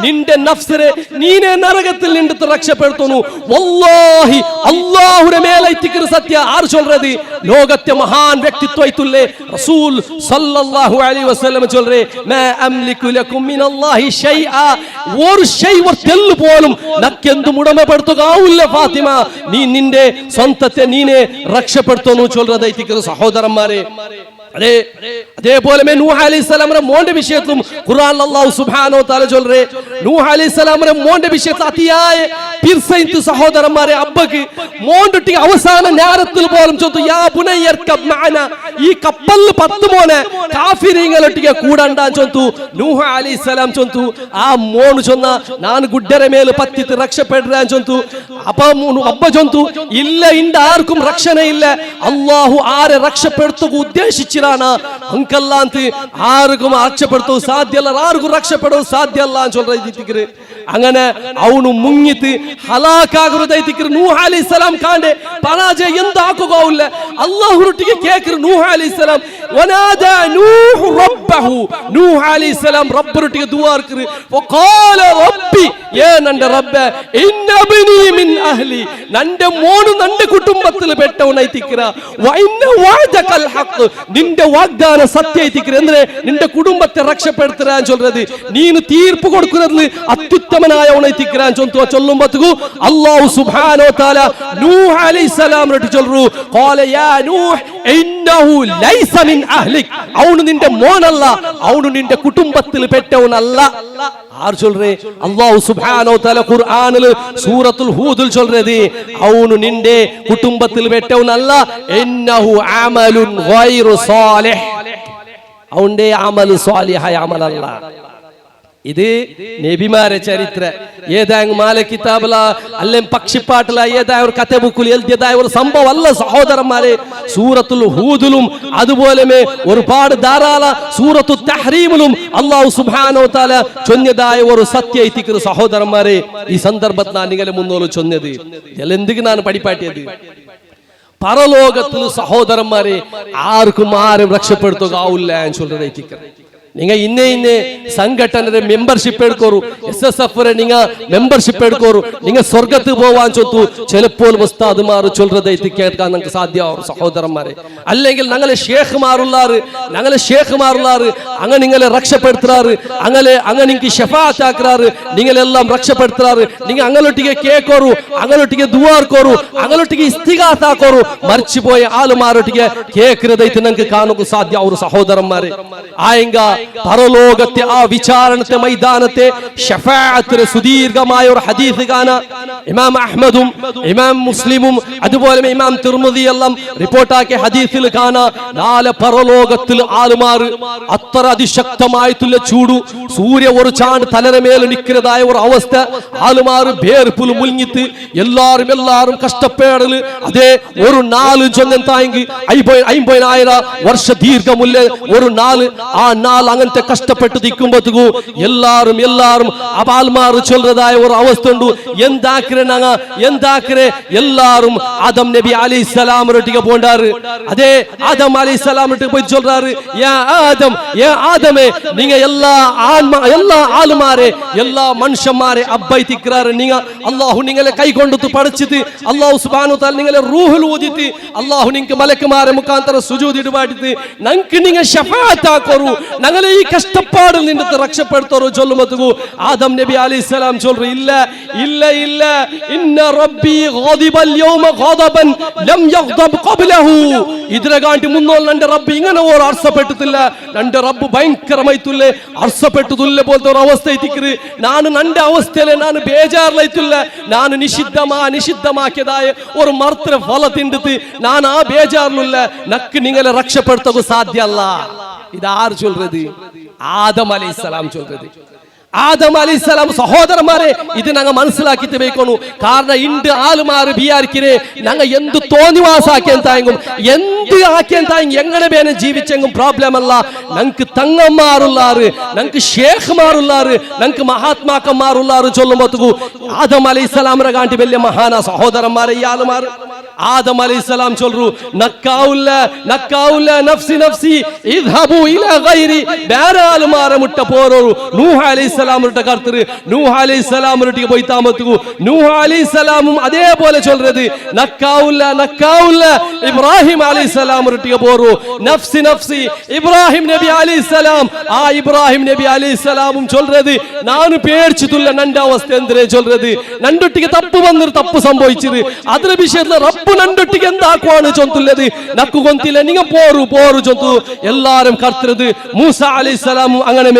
നിന്റെ നഫ്സിനെ നീനെ നരകത്തിൽ നിന്ന് രക്ഷപ്പെടുത്തുന്നു. വല്ലാഹി അല്ലാഹുവിന്റെ മേലെ ഇത്തിക്കർ സത്യ ആർ சொல்றது ലോകത്തെ മഹാൻ വ്യക്തിത്വയിത്തുല്ലേ റസൂൽ സല്ലല്ലാഹു അലൈഹി വസല്ലം ചൊല്ലേ മാ അംലികു ലക്കും മിനല്ലാഹി ഷൈആ ഒരു ഷൈ ഒരു തെല്ല് പോലും നക്കെന്തു ഉടമപ്പെടുത്തുകയില്ല ഫാത്തിമ. നീ നിന്റെ സ്വന്തത്തെ നീനെ രക്ഷപ്പെടുത്തുന്നു ചൊല്ലறது ഇത്തിക്കർ സഹോദരന്മാരെ. അതേപോലെ നൂഹ് അലൈഹിസ്സലാമിന്റെ മോന്റെ വിഷയത്തിലും ഖുർആനിൽ അല്ലാഹു സുബ്ഹാനഹു വ തആല ചൊല്ലേ നൂഹ് അലൈഹിസ്സലാമിന്റെ മോന്റെ വിഷയത്തിൽ അതിയായ പിർസൈത്ത് സഹോദരന്മാരെ അബ്ബക്ക് മോണ്ടിട്ട് അവസാന നേരത്തിൽ പോലും ചൊല്ലുന്നു യാ ബുനയ്യർകബ് മഅന ഈ കപ്പലിൽ 10 മോനെ കാഫിരീങ്ങളൊട്ടിಗೆ കൂടണ്ട ചൊല്ലുന്നു നൂഹ് അലൈഹിസ്സലാം ചൊല്ലുന്നു. ആ മോൻ ചൊന്ന ನಾನು ಗುಡ್ಡರ ಮೇಲೆ ಪತ್ತಿತ್ತು ರಕ್ಷಪೆಡ್ರೆ ಚೊಂತು ಅಪ್ಪ ಅಬ್ಬ ಚೊಂತು ಇಲ್ಲ ಇಂದ ಆರ್ಕುಂ ರಕ್ಷಣೆ ಇಲ್ಲ ಅಲ್ಲಾಹು ಆರೆ ರಕ್ಷಪೆಡ್ತುಗು ಉದ್ದೇಶಿಸಿರಾನ ಅಂಕಲ್ಲ ಅಂತ ಆರ್ಕುಂ ರಕ್ಷಪೆಡ್ತು ಸಾಧ್ಯ ಇಲ್ಲ ಆರ್ಗೂ ರಕ್ಷಪೆಡೋ ಸಾಧ್ಯ ಇಲ್ಲ ಅಂತ ಚೊಲ್ರೈತಿಕ್ರೆ. അങ്ങനെ ಅವನು മുങ്ങിത്ത് ഹലാക്കാകുറതൈതിക്ര നൂഹ് അലൈഹിസ്സലാം കാണ്ടെ പരാജയ എന്താക്കുകയില്ല അല്ലാഹുറൊട്ടിಗೆ കേക്ര നൂഹ് അലൈഹിസ്സലാം വനാദാ നൂഹ് റബ്ബഹു നൂഹ് അലൈഹിസ്സലാം റബ്ബറൊട്ടിಗೆ ദുആർക്ര വഖാല റബ്ബി യാ നന്റെ റബ്ബേ ഇന്നബ്നി മിൻ അഹ്ലി നന്റെ മോനു നന്റെ കുടുംബത്തിൽ പെട്ടവനൈതിക്ര വ ഇന്ന വഅദകൽ ഹഖ് നിന്റെ വാഗ്ദാന സത്യൈതിക്ര ಅಂದ್ರೆ നിന്റെ കുടുംബത്തെ രക്ഷപ്പെടുത്തരാൻ ചൊല്றது നീನು തീർപ്പ് കൊടുക്കുന്നത് അത്യുത്തമനായവനൈതിക്രാൻ ചൊല്ലുക ചൊല്ലുമ്പോഴത്തേക്കു അല്ലാഹു സുബ്ഹാനഹു വ തആല നൂഹ് അലൈഹിസ്സലാം റട്ടി ചൊല്ലു ഖാല യാ നൂഹ് ഇന്നഹു ലൈസ മിൻ അഹ്ലിക് അവನು നിന്റെ മോനല്ല അവನು നിന്റെ കുടുംബത്തിൽ പെട്ടവനല്ല. ആർ ചൊല്റേ അല്ലാഹു സുബ്ഹാനഹു വ തആല ഖുർആനിൽ സൂറത്തുൽ ഹൂദിൽ ചൊല്റതി അവನು നിന്റെ കുടുംബത്തിൽ പെട്ടവനല്ല ഇന്നഹു അമലുൻ ഗൈറു സാലിഹ് അവന്റെ അമൽ സാലിഹായ അമലല്ല. ഇത് നബിമാരെ ചരിത്ര ഏതായ മാല കിതാബില അല്ലെങ്കിൽ പക്ഷിപ്പാട്ടില ഏതായ ഒരു കഥ ബുക്കിൽ എഴുതിയതായ ഒരു സംഭവം അല്ല സഹോദരന്മാരെ. സൂറത്തുൽ ഹൂദിലും അതുപോലെ ഒരുപാട് ധാരാള സൂറത്തു തഹ്രീമിലും അല്ലാഹു സുബ്ഹാനഹു വ തആല ചൊല്ലിയതായ ഒരു സത്യൈതിക്ര സഹോദരന്മാരെ. ഈ സന്ദർഭത്തിൽ ഞാൻ നിങ്ങളെ മുന്നോട്ട് ചൊന്നത് എന്തിനാണ് ഞാൻ പഠിപ്പാട്ടിയത് പരലോകത്തിൽ സഹോദരന്മാരെ ആർക്കും ആരും രക്ഷപ്പെടുത്തുകയില്ല എന്ന് ചൊല്ലുന്നൈതിക്ര. നിങ്ങൾ ഇന്നേ സംഘടനയുടെ മെമ്പർഷിപ്പ് എടുക്കോറു SSF നിങ്ങൾ മെമ്പർഷിപ്പ് എടുക്കോറു നിങ്ങൾ സ്വർഗത്ത് പോവാൻ ചൊത്തു ചിലപ്പോൾ ഉസ്താദ്മാർ ചൊല്ലുന്നതായിട്ട് കേൾക്കാൻ നിങ്ങൾക്ക് സാധ്യമാവും സഹോദരന്മാരെ. അല്ലെങ്കിൽ ഞങ്ങളെ ഷേഖ്മാറുള്ളാറ് അങ്ങനെ നിങ്ങളെ രക്ഷപ്പെടുത്താറ് അങ്ങനെ നിങ്ങൾക്ക് ഷഫാഅത്ത് ആക്കാറ് നിങ്ങളെല്ലാം രക്ഷപ്പെടുത്താറ്. നിങ്ങൾ അങ്ങനൊട്ടിಗೆ കേൾക്കോറു അങ്ങനൊട്ടിಗೆ ദുആർക്കോറു അങ്ങനൊട്ടിಗೆ ഇസ്തിഗാസ ആക്കോറു മരിച്ചുപോയ ആളുമാരൊട്ടിಗೆ കേൾക്കുന്നതായിട്ട് നിങ്ങൾക്ക് കാണുക സാധ്യമാവും സഹോദരന്മാരെ. ആയെങ്ക പരലോകത്തെ ആ വിചാരണത്തെ മൈതാനത്തെ ഷഫാഅത്തിന് സുദീർഘമായ ഒരു ഹദീസ് കാണാം. ഇമാം അഹ്മദും ഇമാം മുസ്ലിമും അതുപോലെ ഇമാം തിർമിദി എല്ലാം റിപ്പോർട്ടാക്കിയ ഹദീസിൽ കാണാം നാല് പരലോകത്തിൽ ആളുമാർ അത്ര അതിശക്തമായിട്ടുള്ള ചൂടു സൂര്യ ഒരു ചാണ്ട് തലരമേൽ നിൽക്കുന്നതായ ഒരു അവസ്ഥ ആളുമാർ വേർപ്പിൽ മുങ്ങിത്ത് എല്ലാരും കഷ്ടപ്പെടല്. അതേ ഒരു നാല് ചൊന്നെന്തായെങ്കിൽ 50,000 വർഷ ദീർഘമുള്ള ഒരു നാല് ആ നാല് അങ്ങനത്തെ കഷ്ടപ്പെട്ട് നിൽക്കുമ്പോഴത്തേക്കു എല്ലാരും അപാൽമാർ ചൊല്ലതായ ഒരു അവസ്ഥ ഉണ്ട്. എന്താക്കരെ എല്ലാരും ആദം നബി അലൈഹിസ്സലാം റൊട്ടിಗೆ പോണ്ടാറ്. അതേ ആദം അലൈഹിസ്സലാം റൊട്ടിಗೆ പോയി ചൊല്ലുறாரு യാ ആദമേ നിങ്ങൾ എല്ലാ ആളുമാരെ എല്ലാ മനുഷ്യന്മാരെ അബ്ബൈതിക്രാറ് നിങ്ങൾ അല്ലാഹു നിങ്ങളെ കൈകൊണ്ടു പഠിച്ചിട്ട് അല്ലാഹു സുബ്ഹാനഹു വ തആല നിങ്ങളെ റൂഹുൽ ഊദിട്ട് അല്ലാഹു നിങ്ങൾക്ക് മലക്കുമാരെ മുഖാന്തര സുജൂദ് ഇടുവാടിട്ട് നിങ്ങൾക്ക് നിങ്ങൾ ഷഫാഅത്ത് ആക്കോറു ഞങ്ങളെ ഈ കഷ്ടപ്പാടിൽ നിന്ന് രക്ഷപ്പെടുത്തോറു ചൊല്ലുമ്പോഴത്തേക്കു ആദം നബി അലൈഹിസ്സലാം ചൊല്ലു ഇല്ല ഇന്ന റബ്ബി ഗാദിബൽ യൗമ ഗാദബൻ ലം യഗ്ദബ് ഖബ്ലഹു ഇതിരകാണ്ടി മുന്നോൾ നന്റെ റബ്ബ് ഇങ്ങനെ ഒരു അർസപ്പെട്ടിട്ടില്ല. നന്റെ റബ്ബ് ഭയങ്കരമായിട്ടുള്ള അർസപ്പെട്ടുതുല്ല പോലത്തെ ഒരു അവസ്ഥ എത്തിക്കറ്. ನಾನು നന്റെ അവസ്ഥയിലെ ನಾನು ಬೇಜಾರ್ಲೈತಿಲ್ಲ. ನಾನು നിഷിദ്ധമാക്കിയതായ ഒരു മർത്ര ഫല തിണ്ടിട്ട് ನಾನು ആ ಬೇಜಾರ್ലില്ല. നക്ക് നിങ്ങളെ രക്ഷപ്പെടുത്തുക സാധ്യമല്ല. ഇതാര് ചൊല്ലുന്നത്? ആദം അലൈഹിസ്സലാം ചൊല്ലുന്നത്. ആദം അലൈഹിസ്സലാം സഹോദരന്മാരെ ഇത് ഞങ്ങൾ മനസ്സിലാക്കിയിട്ട് വെക്കുന്നു. കാരണം ഇണ്ട് ആളുമാർ ബിയാരിക്കിരെ ഞങ്ങൾ എന്ത് തോന്നിവാസാക്കിയാൻ തായെങ്കും എന്ത് ആക്കിയാൻ തായെങ്കും എങ്ങനെ വേണം ജീവിച്ചെങ്കും പ്രോബ്ലം അല്ല. ഞങ്ങൾക്ക് തങ്ങന്മാരുള്ളാറ് ഞങ്ങൾക്ക് ഷേഖ്മാരുള്ളാറ് ഞങ്ങൾക്ക് മഹാത്മാക്കന്മാരുള്ളാറ് ചൊല്ലുമ്പോഴത്തേക്കു ആദം അലൈഹിസ്സലാമിനെ കാണ്ടി വലിയ മഹാന സഹോദരന്മാരെ ഈ ആളുമാർ ആദം അലൈഹിസ്സലാം ചൊല്ലു നക്കാഉല്ല നക്കാഉല്ല നഫ്സി നഫ്സി ഇദ്ഹബു ഇലാ ഗൈരി ബാരാലുമാര മുട്ട പോറോരു നൂഹ് അലൈഹിസ്സലാം റുട്ട കർത്തർ നൂഹ് അലൈഹിസ്സലാം റുട്ടിಗೆ പോയിತಾಮത്തുಗು നൂഹ് അലൈഹിസ്സലാമും അതേപോലെ ചൊല്ലறது നക്കാഉല്ല നക്കാഉല്ല ഇബ്രാഹിം അലൈഹിസ്സലാം റുട്ടിಗೆ പോറു നഫ്സി നഫ്സി ഇബ്രാഹിം നബി അലൈഹിസ്സലാം ആ ഇബ്രാഹിം നബി അലൈഹിസ്സലാമും ചൊല്ലறது ನಾನು പേടിച്ചിട്ടുള്ള ನನ್ನ ಅವಸ್ಥೆ ಅಂದ್ರೆ ചൊല്ലறது നണ്ടൊട്ടിಗೆ ತಪ್ಪು ಬಂದ್ರು ತಪ್ಪು ಸಂಭವಿಸಿದೆ ಅದರ ವಿಷಯದಲ್ಲಿ ರಬ್ಬು നണ്ടൊട്ടിಗೆ എന്താക്കുവാണ് ചൊല്ലുന്നത് നക്കു ಗೊಂತಿಲ್ಲ ನಿಂಗ പോರು ചൊല്ലു എല്ലാരും കർത്തறது മൂസ അലൈഹിസ്സലാമും അങ്ങനെ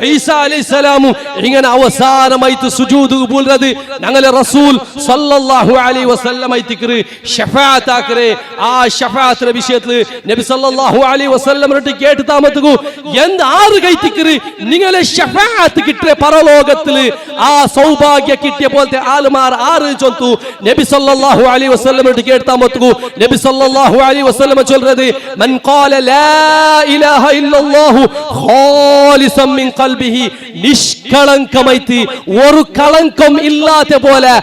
ഈസ അലൈഹിസ്സലാമും ഇങ്ങനെ അവസാനമായിട്ട് സുജൂദ് ബോൽறது ഞങ്ങളെ റസൂൽ സല്ലല്ലാഹു അലൈഹി വസല്ലം ആയിത്തിക്കറ് ഷഫാഅത്ത് ആക്കറെ ആ ഷഫാഅത്തിന്റെ വിഷയത്തിൽ നബി സല്ലല്ലാഹു അലൈഹി വസല്ലം റട്ടി കേട്ട് താമത്തുകു എന്ത് ആറ് കൈത്തിക്കറ് നിങ്ങളെ ഷഫാഅത്ത് കിട്ടിയ പരലോകത്തിൽ ആ സൗഭാഗ്യ കിട്ടിയ പോലത്തെ ആളുമാർ ആറ് ചൊല്ലു നബി സല്ലല്ലാഹു അലൈഹി വസല്ലം റട്ടി കേട്ട് താമത്തുകു നബി സല്ലല്ലാഹു അലൈഹി വസല്ലം ചൊല്ലறது മൻ ഖാല ലാ ഇലാഹ ഇല്ലല്ലാഹു ഖാലിസൻ മിൻ ഖൽബിഹി നിഷ്കളങ്കമായിട്ട് ഒരു കളങ്കം ഇല്ലാത്ത പോലെ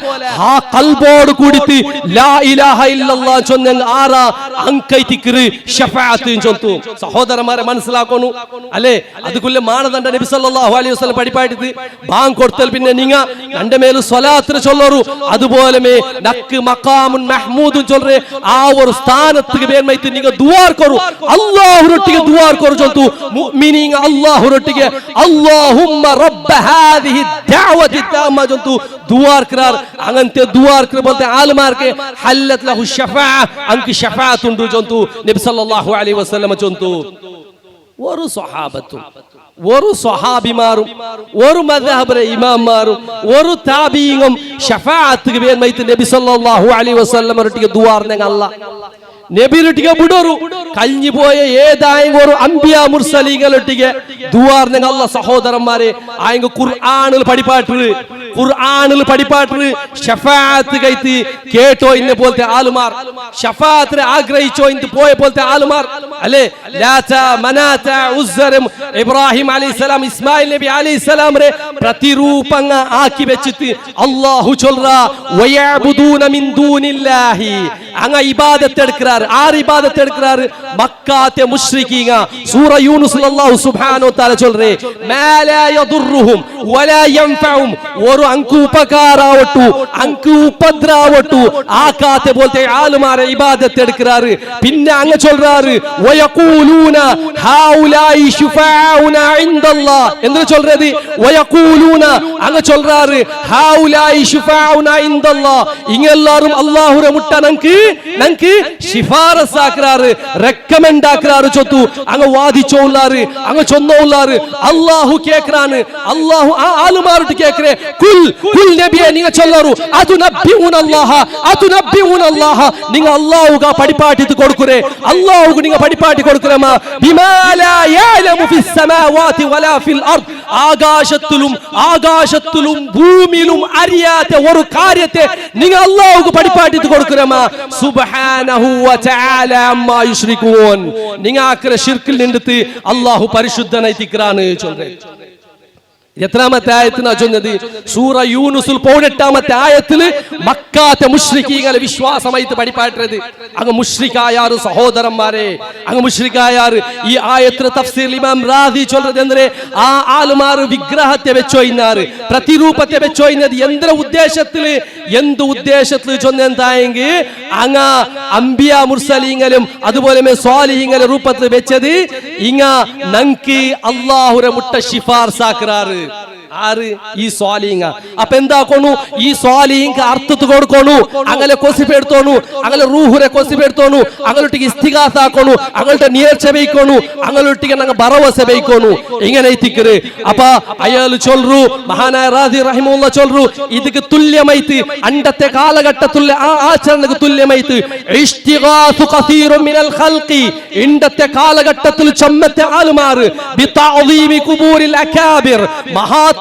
ആ കൽബോട് കൂടിയിട്ട് ലാ ഇലാഹ ഇല്ലല്ലാഹ് ചൊന്ന ആറാ അങ്കൈതിക്റ് ഷഫാഅത്ത് ചൊല്തു സഹോദരന്മാരെ മനസ്സിലാക്കുന്നു അല്ലേ അതുക്കുള്ള മാനദണ്ഡ നബി സല്ലല്ലാഹു അലൈഹി വസല്ലം പഠിപ്പായിട്ട് ബാങ്ക് കൊടുത്താൽ പിന്നെ നിങ്ങ എൻ്റെ മേൽ സ്വലാത്ത് ചൊല്ലറു അതുപോലെ നക്ക് മഖാമുൻ മഹ്മൂദുൻ ചൊല്ലറെ ആ ഒരു സ്ഥാനത്തിക്ക് വേണ്ടി നിങ്ങ ദുആ കരു അല്ലാഹുരൊട്ടിಗೆ ദുആ കരു ചൊല്തു മുഅ്മിനീൻ അല്ലാഹുരൊട്ടിಗೆ അല്ലാഹുമ്മ റബ്ബ ഹാദിഹി ദഅവതി തമ്മ ചൊല്തു ദുആ കരാർ അങ്ങനത്തെ ദുആ കര പോലത്തെ ആൽമാർക്ക് ഹല്ലത് ലഹു ഷഫാഅ അൻകി ഷഫാഅത്ത് ഉണ്ട് ചൊല്തു നബി സല്ലല്ലാഹു അലൈഹി വസല്ലം ചൊല്തു ഒരു സ്വഹാബത്തും ഒരു സ്വഹാബിമാരും ഒരു മദ്ഹബിലെ ഇമാംമാരും ഒരു താബീഉം ഷഫാഅത്ത് വേണ്ടി നബി സല്ലല്ലാഹു അലൈഹി വസല്ലം റട്ടിಗೆ ദുആ അർനെങ്ക അല്ലാഹ് നബിരൊട്ടിಗೆ ಬಿಡೋರು കഴിഞ്ഞു പോയ ഏതായെങ്കിലും ഒരു അംബിയ മുർസലീങ്ങളൊട്ടിಗೆ ദുആ അർനെങ്ക അല്ലാഹ് സഹോദരന്മാരെ ആയെങ്ക ഖുർആനിൽ പഠിപ്പാട്ട് ഷഫാഅത്ത് കൈത്തി കേട്ടോ ഇന്നെ പോലത്തെ ആളുമാർ ഷഫാഅത്തിനെ ആഗ്രഹിച്ചോ ഇന്ന് പോയ പോലത്തെ ആളുമാർ അല്ലേ ലാത മനാത ഉസ്സറും ഇബ്രാഹിം അലൈഹിസ്സലാം ഇസ്മായിൽ നബി അലൈഹിസ്സലാമരെ പ്രതിരൂപങ്ങ ആക്കി വെച്ചിട്ട് അല്ലാഹു ചൊല്ലറ വയഅബുദൂന മിൻ ദൂനില്ലാഹി അങ്ങ ഇബാദത്ത് എടുക്കறாரு ആർ ഇബാദത്ത് എടുക്കறாரு മക്കാത്തെ മുശ്രിക്കീങ്ങ സൂറ യൂനുസിൽ അല്ലാഹു സുബ്ഹാനഹു വ തആല ചൊല്ലറെ മാ ലാ യദുർറുഹും വലാ യൻഫഉം ഒരു അങ്കു ഉപകാരാവട്ടു അങ്കു ഉപദ്രാവട്ടു ആകാത്തെ പോലത്തെ ആളുമാരെ ഇബാദത്ത് എടുക്കறாரு പിന്നെ അങ്ങ ചൊല്ലறாரு വയഖൂലൂന ഹൗലായി ശുഫാഉന ഇൻദല്ലാഹ് എന്ന് ചൊല്ലறது വയഖൂലൂന അങ്ങ ചൊല്ലறாரு ഹൗലായി ശുഫാഉന ഇൻദല്ലാഹ് ഇങ്ങെല്ലാരും അല്ലാഹുരെ മുട്ട നങ്ക് ശിഫാറസ് ആക്കறாரு റെക്കമെൻഡ് ആക്കறாரு ചൊത്തു അങ്ങ വാദിച്ചോള്ളാரு അങ്ങ ചൊന്നോള്ളാரு അല്ലാഹു കേക്കറാണ് അല്ലാഹു ആ ആളുമാരോട് കേക്കറെ കുൽ നബിയെ നിങ്ങ ചൊല്ലറു അതുനബ്ബിഉന അല്ലാഹ നിങ്ങ അല്ലാഹുക പഠിപ്പാട്ടി കൊടുക്കുറേ അല്ലാഹുക നിങ്ങ പഠിപ്പാട്ടി കൊടുക്കുറേമാ ബിമാ ലാ യഅലമു ഫിസ് സമാവാതി വലാ ഫിൽ അർദ് ആകാശത്തിലും ഭൂമിയിലും അറിയാത്ത ഒരു കാര്യത്തെ നിങ്ങ അല്ലാഹുക പഠിപ്പാട്ടി കൊടുക്കുറേമാ സുബ്ഹാനഹു വ തആല അമ്മാ യുശ്രികൂൻ നിങ്ങ ആക്കറ ശിർക്കിൽ നിന്നിട്ട് അല്ലാഹു പരിശുദ്ധനായിത്തിക്കറാണ് ചൊല്ലുറേ എത്രാമത്തെ ആയത്തിനാ ചൊന്നത് സൂറ യൂനുസിൽ 18ാമത്തെ ആയത്തിൽ മക്കാത്തെ മുശ്രിക്കീങ്ങളെ വിശ്വാസമായിട്ട് പഠിപ്പാട്ടത് അങ്ങ് മുശ്രിക്കായാറ് സഹോദരന്മാരെ അങ്ങ് മുശ്രിക്കായാറ് ഈ ആയത്തിന് തഫ്സീർ ഇമാം റാദി ചൊല്ലത് എന്തേ ആ ആളുമാർ വിഗ്രഹത്തെ വെച്ചോ ഇന്നാറ് പ്രതിരൂപത്തെ വെച്ചോ ഇന്നത് എന്ത് ഉദ്ദേശത്തിൽ ചൊന്നെന്തായെങ്കിൽ അങ്ങ അംബിയ മുർസലീങ്ങളും അതുപോലെ സ്വാലിഹീങ്ങളെ രൂപത്തിൽ വെച്ചത് ഇങ്ങ നങ്കി അല്ലാഹുരെ മുട്ട ശിഫാർസാക്കറാറ് ആര് ഈ സ്വാലിഹീങ്ങ അപ്പൊ എന്താക്കണു ഈ സ്വാലിഹീങ്ക അർത്ഥത്ത് കൊടുക്കണു അങ്ങനെ കൊസിപ്പെടുത്തോണു അങ്ങനെ റൂഹുരെ കൊസിപ്പെടുത്തോണു അങ്ങനൊട്ടിಗೆ ഇസ്തിഗാസ ആക്കണു അങ്ങോട്ട് നേർച്ച വയ്ക്കണു അങ്ങനൊട്ടിಗೆ ನಂಗೆ ಭರವಸೆ ವയ്ക്കണു ഇങ്ങനെ എത്തിക്കറ് അപ്പൊ അയാൾ ചൊല്ലു മഹാനായ റാദി റഹിമഹുല്ലാ ചൊല്ലു ഇതിക്ക് തുല്യമായിട്ട് അണ്ടത്തെ കാലഘട്ടത്തിൽ ആ ആചരണക്ക് തുല്യമായിട്ട് ഇസ്തിഗാസു കസീറു മിനൽ ഖൽഖി ഇണ്ടത്തെ കാലഘട്ടത്തിൽ ചമ്മത്തെ ആളുമാർ ബിതഅദീമി ഖുബൂരിൽ അകാബിർ മഹാത്മാ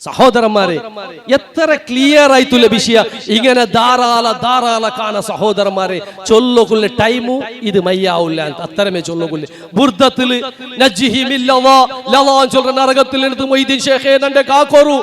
സഹോദരന്മാരെ, എത്ര ക്ലിയർ ആയിട്ടുള്ള വിഷയ ഇങ്ങനെ ധാരാള കാണ സഹോദരന്മാരെ. ചൊല്ലുകൊള്ള ടൈമു ഇത് മയ്യാവില്ല ಅಂತ അത്രമേ ചൊല്ലുകൊള്ള. ബുർദത്തില് ലവാൻ ചൊല്ലുന്ന നരകത്തിൽ എടുത്ത് മൊയ്തീൻ ഷേഖേ നന്റെ കാക്കോරු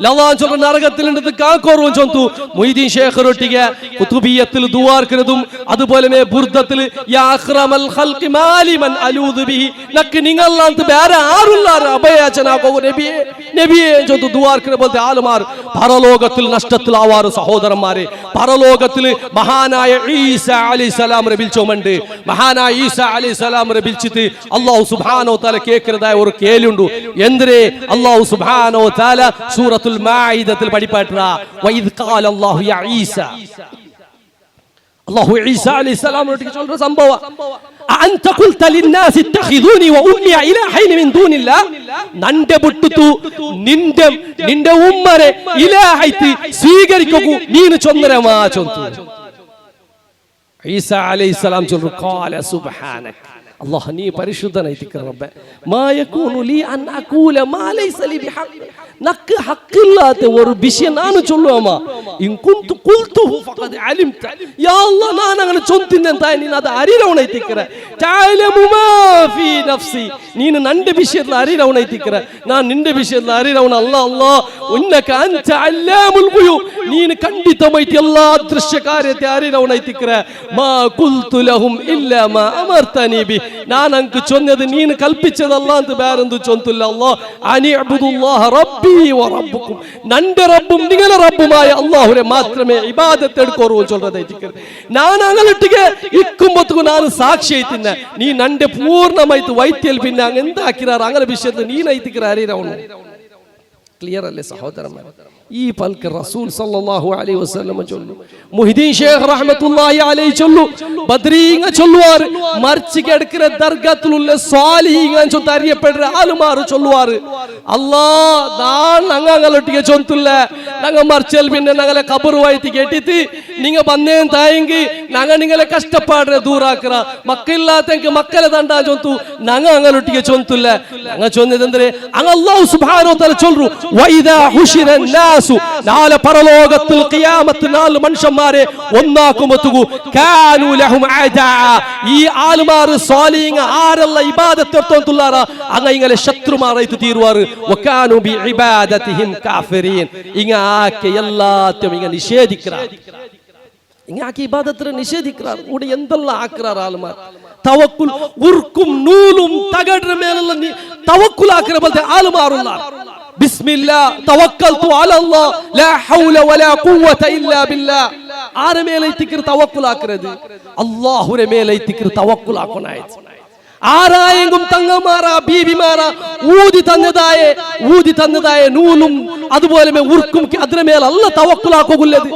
ലവാൻ ചൊല്ലുന്ന നരകത്തിൽ എടുത്ത് കാക്കോරු ചൊന്തു മൊയ്തീൻ ഷേഖറൊട്ടിಗೆ കുതുബിയത്തിൽ ദുആർക്കുന്നതും അതുപോലെ ബുർദത്തില് യാ അക്രമൽ ഖൽഖി മാലിമൻ അലൂദു ബിഹി നക്ക് നിങ്ങളാന്ത് വേറെ ആരുള്ളാർ അഭയാചനാകോ നബിയേ നബിയേ ചൊന്തു ദുആർക്കുന്ന പോലത്തെ ആളുമാർ പരലോകത്തിൽ നഷ്ടത്തിലാവാറ് സഹോദരന്മാരെ. പരലോകത്തിൽ മഹാനായ ഈസാ അലൈഹിസ്സലാമിനെ വിളിച്ചോമണ്ട്. മഹാനായ ഈസാ അലൈഹിസ്സലാമിനെ വിളിച്ചിട്ട് അല്ലാഹു സുബ്ഹാനഹു തആല കേൾക്കുന്നതായ ഒരു കേലുണ്ട്. എന്തരേ അല്ലാഹു സുബ്ഹാനഹു തആല സൂറത്തുൽ മാഇദത്തിൽ പഠിപ്പാട്ടാ വഇദ് ഖാല അല്ലാഹു യാ ഈസാ അല്ലാഹു ഈസാ അലൈഹിസ്സലാമിനോട് ചൊല്ലുന്ന സംഭവം അൻത ഖുൽത ലിന്നാസി ഇത്തഖിദൂനി വഉമ്മി ഇലാഹൈന മിൻ ദൂനില്ലാഹ് നന്റെ ബുട്ടുതു നിന്റെ ഉമ്മരെ ഇലാഹൈതി സ്വീകരിക്കൂ നീನು ചൊന്നരമാ ചൊന്തു. ഈസാ അലൈഹിസ്സലാം ചൊല്ലു ഖാല സുബ്ഹാനക അല്ലാഹ് നീ പരിശുദ്ധനായിരിക്കുക റബ്ബേ മാ യകൂനു ലി അൻ അഖൂല മാ ലൈസ ലി ബിഹഖ് നക്ക് ഹക്കില്ലാത്ത ഒരു വിഷയം ನಾನು ചൊല്ലുവാമ ഇൻ കുന്തു ഖുൽതുഹു ഫഖദ് അലിംത യാ അല്ലാഹ് ഞാൻ അങ്ങനെ ചൊന്തിനെന്താ നീ അത് അറിയണവനൈതിക്കற തഅലമു മാ ഫീ നഫ്സി നീನು നന്റെ വിഷയത്തിൽ അറിയണവനൈതിക്കற ഞാൻ നിന്റെ വിഷയത്തിൽ അറിയണവന അല്ലാഹ് ഉന്നക അൻത അല്ലാമുൽ ഗുയൂബ് നീನು ಖಂಡಿತವಾಗಿ ಎಲ್ಲಾ ದೃಶ್ಯ ಕಾರ್ಯತೆ അറിയണവനൈതിക്കற മാ ഖുൽതു ലഹും ഇല്ലാ മാ അമർതനി ബി ഞാൻ അൻക്ക് ചൊന്നത് നീನು കൽപ്പിച്ചതല്ല ಅಂತ ಬೇರೆಂದು ചൊന്തില്ല അല്ലാഹ് അനി അബ്ദുല്ലാഹ റബ്ബി വറബ്ബുക്കും നന്റെ റബ്ബും നിങ്ങളുടെ റബ്ബുമായ അല്ലാഹുവിനെ മാത്രമേ ഇബാദത്ത് എടുക്കോറു ചൊല്ലതായിരിക്കും. ഞാൻ അങ്ങനൊട്ടിಗೆ ഇക്കുമ്പത്തുకు ನಾನು ಸಾಕ್ಷಿ ಐತಿನ್ನ ನೀ ನಂಡೆ ಪೂರ್ಣമായിട്ട് ವೈತ್ಯಲ್ പിന്നെ അങ്ങ് എന്താക്കിറാർ അങ്ങനെ വിഷയത്തിൽ നീനൈತಿക്കറ അറിയണവನು. ക്ലിയർ അല്ലേ സഹോദരന്മാരെ? ഈ പൽക്ക് റസൂൽ സല്ലല്ലാഹു അലൈഹി വസല്ലം ചൊല്ലു, മുഹ്യിദ്ദീൻ ഷേഖ് റഹ്മത്തുള്ളാഹി അലൈഹി ചൊല്ലു, ബദ്രീങ്ങ ചൊല്ലുവാർ, മരിച്ചു കിടക്കുന്ന ദർഗത്തിലുള്ള സ്വാലിഹീങ്ങ ചൊല്ല് അറിയപ്പെടുന്ന ആളുമാർ ചൊല്ലുവാർ. അല്ലാഹ് ഞാൻ ഞങ്ങളൊട്ടിಗೆ ചൊന്തില്ല ഞങ്ങൾ മരിച്ചാൽ പിന്നെ ഞങ്ങളെ ഖബറുവായിട്ട് കെട്ടിട്ട് നിങ്ങൾ വന്നേൻ തായെങ്കിൽ ഞങ്ങൾ നിങ്ങളെ കഷ്ടപ്പാടിനെ ദൂരാക്കറ മക്കളില്ലാത്തെങ്കിൽ മക്കളെ തണ്ടാ ചൊന്തു ഞങ്ങൾ ഞങ്ങളൊട്ടിಗೆ ചൊന്തില്ല. ഞങ്ങൾ ചൊന്നത് എന്തേ അങ്ങ് അല്ലാഹു സുബ്ഹാനഹു തആല ചൊല്ലു വഇദാ ഹുശിറ നാസു നാളെ പരലോകത്തിൽ ഖിയാമത്ത് നാൾ മനുഷ്യന്മാരെ ഒന്നാക്കുമത്തുകു കാനു ലഹും അദാ ഈ ആളുമാർ സ്വാലിഹീങ്ങ ആരല്ല ഇബാദത്ത് എടുത്തോണ്ടുള്ളാറ അങ്ങ ഇങ്ങനെ ശത്രുമാറായിട്ട് തീരുവാർ വകാനു ബി ഇബാദതിഹിം കാഫിരീൻ ഇങ്ങ ആക്കെ എല്ലാത്തും ഇങ്ങ നിഷേധിക്കറാർ ഇങ്ങ ആക്കെ ഇബാദത്തിനെ നിഷേധിക്കറാർ. ഇവിടെ എന്തെല്ലാം ആക്കറാർ ആളുമാർ തവക്കുൽ ഉർക്കും നൂലും തകടര മേലുള്ള തവക്കുൽ ആക്കറ പോലത്തെ ആളുമാറുള്ളാർ. ബിസ്മില്ലാഹ് തവക്കൽതു അലല്ലാഹ് ലാ ഹൗല വലാ ഖുവത ഇല്ലാ ബില്ലാഹ് ആരെ മേലെ തിക്ർ തവക്കുൽ ആക്കറത് അല്ലാഹുവിനെ മേലെ തിക്ർ തവക്കുൽ ആക്കണായത്. ആരായെങ്കിലും തങ്ങമാറാ ബീബിമാറാ ഊതി തന്നതായ നൂലും അതുപോലെ ഉർക്കും അതിനെ മേലെ അല്ല തവക്കുലാക്കുള്ളത്.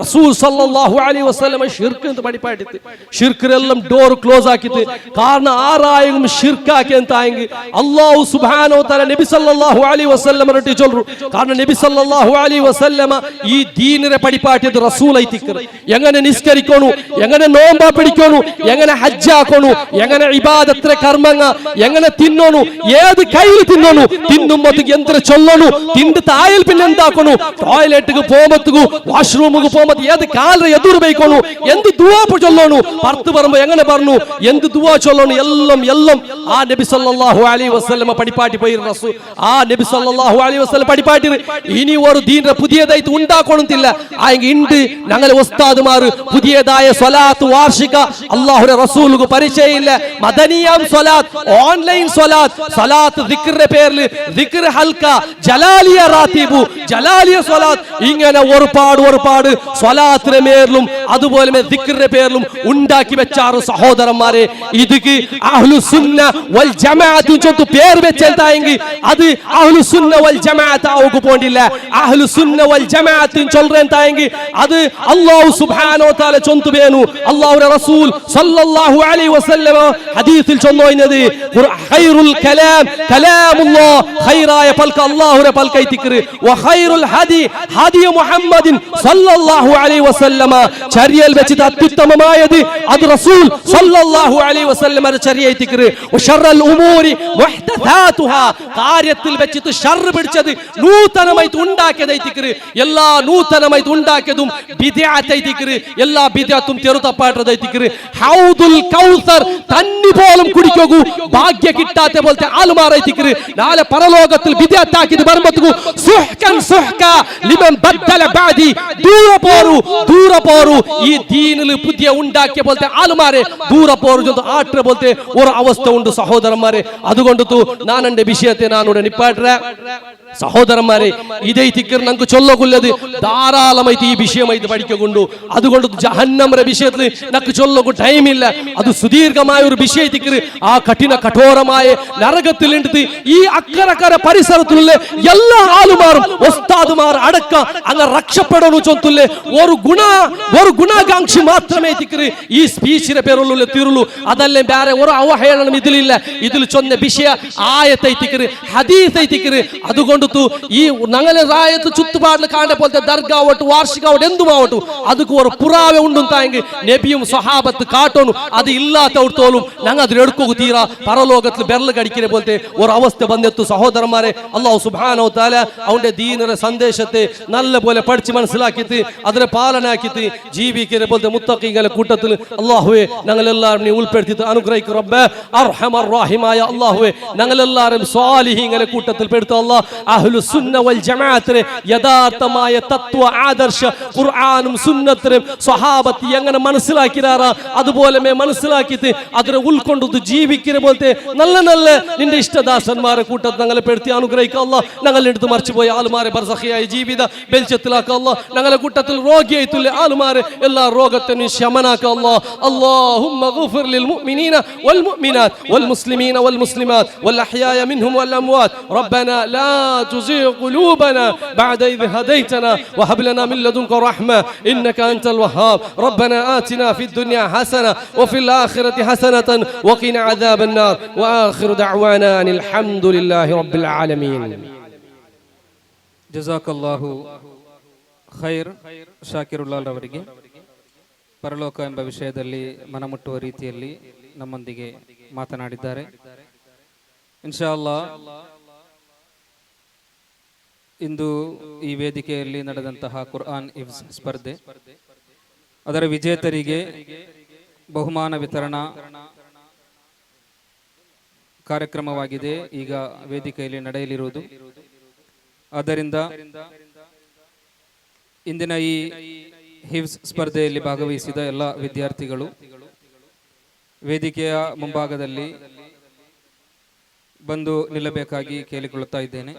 റസൂൽ സല്ലല്ലാഹു അലൈഹി വസല്ലം ഷിർക്ക് എന്ന് പഠിപ്പായിട്ട് ഷിർക്കിനെല്ലാം ഡോർ ക്ലോസ് ആക്കിയിട്ട് കാരണം ആരായെങ്കിലും ഷിർക്കാക്കി എന്തായെങ്കിൽ അല്ലാഹു സുബ്ഹാനഹു തആല നബി സല്ലല്ലാഹു അലൈഹി വസല്ലം റട്ടി ചൊല്ലു. കാരണം നബി സല്ലല്ലാഹു അലൈഹി വസല്ലം ഈ ദീനിനെ പഠിപ്പാട്ടിയത് റസൂലായി തിക്കർ എങ്ങനെ നിസ്കരിക്കണു, എങ്ങനെ നോമ്പ പിടിക്കണു, എങ്ങനെ ഹജ്ജാക്കണു, എങ്ങനെ ഇബാദത്ത് കർമ്മങ്ങ എങ്ങനെ തിന്നോണു, ഏത് കയ്യിൽ തിന്നോണു, തിന്നുമ്പോ എന്തൊരു ചൊല്ലണു, തിണ്ട് തായൽ പിന്നെ എന്താക്കണു, ടോയ്ലറ്റിക്ക് പോകുമ്പോ വാഷ്റൂമുക്ക് പോകുമ്പോ ഏത് കാലിനെ എതിർവയ്ക്കണു, എന്ത് ദുആ ചൊല്ലണു, പുറത്ത് പറയുമ്പോ എങ്ങനെ പറഞ്ഞു, എന്ത് ദുആ ചൊല്ലണു, എല്ലാം ആ നബി സല്ലല്ലാഹു അലൈഹി വസല്ലം പഠിപ്പാട്ടി പോയി. റസൂൽ ആ നബി സല്ലല്ലാഹു അലൈഹി വസല്ലം പഠിപ്പാട്ടി ഇനി ഒരു ദീനിനെ പുതിയതായിട്ട് ഉണ്ടാക്കണമെന്നില്ല. ആയെങ്കിൽ ഉണ്ട് ഞങ്ങളെ ഉസ്താദുമാർ പുതിയതായ സ്വലാത്ത് വാർഷിക അല്ലാഹുവിന്റെ റസൂലുക്ക് പരിചയമില്ല മദനിയ സ്വലാത്ത് ഓൺലൈൻ സ്വലാത്ത് ദിക്റിന്റെ പേരിൽ ദിക്ർ ഹൽക്ക ജലാലിയ റാത്തിബു ജലാലിയ സ്വലാത്ത് ഇങ്ങനെ ഒരുപാട് സ്വലാത്തിന്റെ പേരിലും അതുപോലെ ദിക്റിന്റെ പേരിലും ഉണ്ടാക്കി വെച്ചാറ് സഹോദരന്മാരെ. ഇതിക്ക് അഹ്ലുസ് സുന്ന വൽ ജമാഅത്ത് ചൊല്ല് പേര് വെച്ചെന്തായെങ്കിൽ അത് അഹ്ലുസ് സുന്ന വൽ ജമാഅത്ത് ആവുക പോണ്ടില്ല. അഹ്ലുസ് സുന്ന വൽ ജമാഅത്ത് ചൊല്ലുന്നതായെങ്കിൽ അത് അല്ലാഹു സുബ്ഹാനഹു വ തആല ചൊല്ലുവേനു. അല്ലാഹുവിന്റെ റസൂൽ സല്ലല്ലാഹു അലൈഹി വസല്ലം ഹദീസിൽ ചൊല്ലുന്നത് ഖൈറുൽ കലാം കലാമുല്ലാഹ് ഖൈറായ പൽക അല്ലാഹുവിന്റെ പൽകൈ തിക്ർ വഖൈറുൽ ഹദി ഹദി മുഹമ്മദിൻ സല്ലല്ലാഹു അലൈഹി വസല്ലമ ചര്യൽ വെച്ചിട്ട് അത്യുത്തമമായത് അത് റസൂൽ സല്ലല്ലാഹു അലൈഹി വസല്ലമയുടെ ചര്യയായി ദിക്ർ വശറൽ ഉമൂരി മുഹ്തസാതുഹാ കാര്യത്തിൽ വെച്ചിട്ട് ഷർറ് പിടിച്ചത് നൂതനമായി ഉണ്ടാക്കിയതായി ദിക്ർ എല്ലാ നൂതനമായി ഉണ്ടാക്കിയതും ബിദ്അത്തായി ദിക്ർ എല്ലാ ബിദ്അത്തും ചെറുതപ്പാട്ടതായി ദിക്ർ ഹൗദുൽ കൗസർ തന്നി പോലും കുടിക്കൂ ഭാഗ്യ കിട്ടാത്ത പോലത്തെ ആലുമാറായി ദിക്ർ നാളെ പരലോകത്തിൽ ബിദ്അത്താക്കിയത് വരുമ്പോൾ സുഹ്കൻ സുഹ്ക ലിമൻ ബദല ബഅദി ദൂര പോരു ഈ ദീനിൽ പുതിയ ഉണ്ടാക്കിയ പോലത്തെ ആലുമാരെ ദൂര പോരു ആട്ര പോലത്തെ ഒരു അവസ്ഥ ഉണ്ട് സഹോദരന്മാരെ അതുകൊണ്ട് ഞാൻ എന്റെ വിഷയത്തെ നാനൂടെ നിപ്പാട്ടെ സഹോദരന്മാരെ ഇതേ ദിക്ർ നമുക്ക് ചൊല്ലകൊല്ലത് ധാരാളമായിട്ട് ഈ വിഷയമായിട്ട് പഠിക്കൊണ്ടു അതുകൊണ്ട് ജഹന്നമയുടെ വിഷയത്തിൽ നമുക്ക് ചൊല്ലകു ടൈമില്ല അത് സുദീർഘമായ ഒരു വിഷയ ദിക്ർ ആ കഠോരമായ നരകത്തിൽ എടുത്ത് ഈ അക്കരക്കര പരിസരത്തിലുള്ള എല്ലാ ആളുമാരും ഉസ്താദുമാർ അടക്കം അങ്ങ് രക്ഷപ്പെടണു ചൊല്ലുല്ലേ ഒരു ഗുണാകാംക്ഷി മാത്രമേ ദിക്ർ ഈ സ്പീച്ചിന്റെ പേരുള്ള തീരുള്ളൂ അതല്ലേ വേറെ ഒരു അവഹേളനം ഇതിലില്ല ഇതിൽ ചൊന്ന വിഷയ ആയത്തെ ദിക്ർ ഹദീസை ദിക്ർ അതുകൊണ്ട് ഈ ഞങ്ങളെ റായത്ത് ചുറ്റുപാടിൽ കാണുന്ന പോലത്തെ ദർഗാവട്ട് വാർഷികമാവട്ടെ എന്തുമാവട്ടു അതൊക്കെ ഒരു പുറാവെ ഉണ്ടെങ്കിൽ നബിയും സ്വഹാബത്ത് കാട്ടോണു അത് ഇല്ലാത്തവർത്തോളും ഞങ്ങൾ അതിലെടുക്കുക തീരാ പരലോകത്തിൽ ബെർല് കടിക്കുന്ന പോലത്തെ ഒരു അവസ്ഥ വന്നെത്തു സഹോദരന്മാരെ അല്ലാഹു സുബ്ഹാനഹു തആല അവന്റെ ദീനിന്റെ സന്ദേശത്തെ നല്ല പോലെ പഠിച്ച് മനസ്സിലാക്കിയിട്ട് അതിനെ പാലനാക്കിയിട്ട് ജീവിക്കുന്ന പോലത്തെ മുത്തഖീങ്ങളുടെ കൂട്ടത്തിൽ അല്ലാഹുവേ ഞങ്ങൾ എല്ലാവരും നീ ഉൾപ്പെടുത്തി അനുഗ്രഹിക്കുക റബ്ബേ അർഹമർ റഹീമായ അല്ലാഹുവേ ഞങ്ങൾ എല്ലാവരും സ്വാലിഹീങ്ങളുടെ കൂട്ടത്തിൽ പെടുത്തു അല്ലാഹ് അഹ്ലുസ് സുന്ന വൽ ജമാഅത്തിലെ യഥാർത്ഥമായ തത്വ ആദർശ ഖുർആനും സുന്നത്തിനും സ്വഹാബത്ത് എങ്ങനെ മനസ്സിലാക്കിയാറാ അതുപോലെ മനസ്സിലാക്കിയിട്ട് അതിനെ ഉൾക്കൊണ്ടു ജീവിക്കുന്ന പോലത്തെ നല്ല നല്ല നിന്റെ ഇഷ്ടദാസന്മാരെ കൂട്ടത്തിൽ ഞങ്ങളെ പെടുത്തി അനുഗ്രഹിക്കുക അല്ലാഹ് ഞങ്ങളുടെ അടുത്ത് മറിച്ചുപോയ ആളുമാരെ ബർസഖിയായ ജീവിത വെളിച്ചത്തിലാക്കുക അല്ലാഹ് ഞങ്ങളുടെ കൂട്ടത്തിൽ രോഗിയായിട്ടുള്ള ആളുമാരെ എല്ലാ രോഗത്തിനും ശമനാക്കുക അല്ലാഹ് اللهم اغفر للمؤمنين والمؤمنات والمسلمين والمسلمات والأحياء منهم والأموات ربنا لا تزغ قلوبنا بعد إذ هديتنا وهب لنا من لدنك رحمة إنك أنت الوهاب ربنا آتنا في الدنيا حسنة وفي الآخرة حسنة وقنا عذاب النار وآخر دعوانا أن الحمد لله رب العالمين جزاك الله خير ಶಾಕಿರುಲ್ಲಾ ಅವರಿಗೆ ಪರಲೋಕ ಎಂಬ ವಿಷಯದಲ್ಲಿ ಮನಮುಟ್ಟುವ ರೀತಿಯಲ್ಲಿ ನಮ್ಮೊಂದಿಗೆ ಮಾತನಾಡಿದ್ದಾರೆ ಇನ್ಶಾ ಅಲ್ಲಾಹ್ ಇಂದು ಈ ವೇದಿಕೆಯಲ್ಲಿ ನಡೆದಂತಹ ಕುರ್ಆನ್ ಹಿಫ್ಜ್ ಸ್ಪರ್ಧೆ ಅದರ ವಿಜೇತರಿಗೆ ಬಹುಮಾನ ವಿತರಣಾ ಕಾರ್ಯಕ್ರಮವಾಗಿದೆ ಈಗ ವೇದಿಕೆಯಲ್ಲಿ ನಡೆಯಲಿರುವುದು ಆದ್ದರಿಂದ ಇಂದಿನ ಈ ಹಿಫ್ಜ್ ಸ್ಪರ್ಧೆಯಲ್ಲಿ ಭಾಗವಹಿಸಿದ ಎಲ್ಲ ವಿದ್ಯಾರ್ಥಿಗಳು ವೇದಿಕೆಯ ಮುಂಭಾಗದಲ್ಲಿ ಬಂದು ನಿಲ್ಲಬೇಕಾಗಿ ಕೇಳಿಕೊಳ್ಳುತ್ತಾ ಇದ್ದೇನೆ.